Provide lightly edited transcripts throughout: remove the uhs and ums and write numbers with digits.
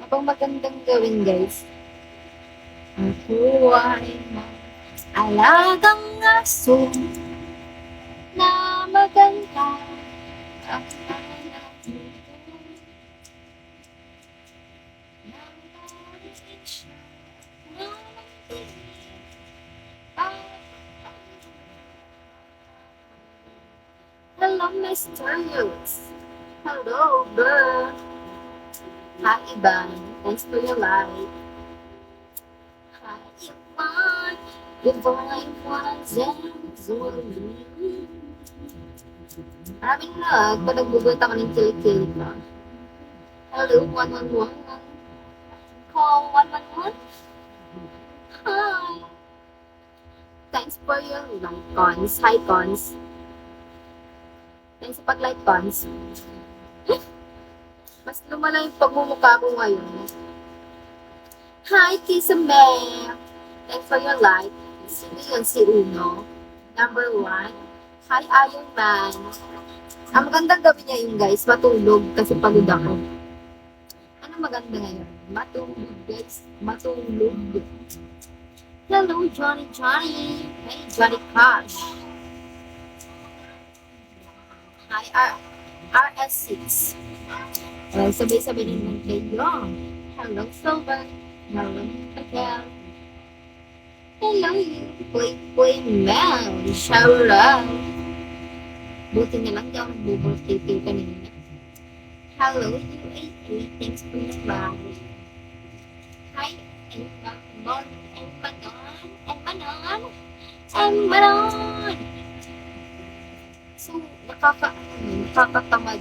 Abang magandang gawin, guys. Ako ay alagang aso na maganda ang hanap nito. Nang narinig siya ng dilim at hello, mysterious. Hello, girl. Hi, Ivan. Thanks for your life. Hi, Ivan. Divine ones and Zuri. Maraming pag nagbubuhat ako ng kilikili ka. Hello, 111. Call 111. Hi. Thanks for your like, cons. Hi, cons. Thanks sa pag-like, cons. Mas lumala yung pagmumukha ko ngayon. Hi, Tisa May. Thanks for your like. Sino yun? Si Uno. Number 1. Hi, Iron Man. Ang magandang gabi niya yung guys, matulog kasi pagod ako. Ano maganda ngayon? Matulog guys, matulog. Hello, Johnny Johnny. Hey, Johnny Cash. Hi, RS6. Sabay-sabay naman kayo. Hello, Silver. Hello, Miguel. Hello, you. Boy, Mel. Shout out. Buti na lang di ako nagbubirthday kayo kanina. Hello, UAA. Thanks for your love. Hi, Manon. So, nakakatamad.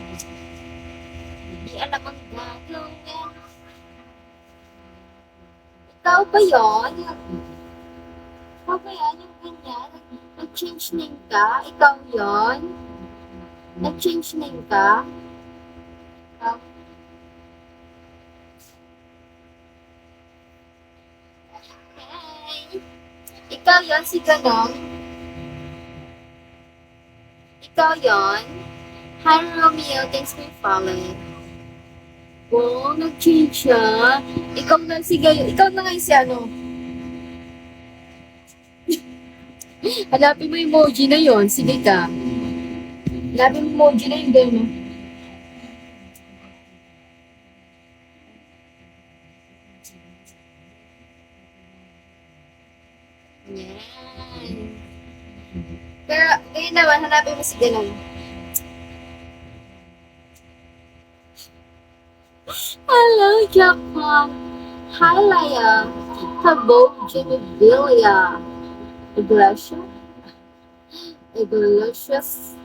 Hindi alam ang gagawin. Ikaw ba yun? Ikaw ba yan? Yung ganyan? Nag-change name ka? Ikaw yun? Nag-change name ka? Ikaw? Hey! Ikaw yun, si Ganong? Ikaw yun? Hi, Romeo. Thanks for following. Oh, nag-change siya. Ikaw na si Gayo. Ikaw na nga si ano. Hanapin mo yung emoji na yon. Sige ka. Hanapin mo emoji na yung gano'n. Yan. Pero, ngayon naman, hanapin mo si gano'n. Hello, Japan. Hi, Laya. Hello, Jimmy Villa. Iglesia. Iglesias.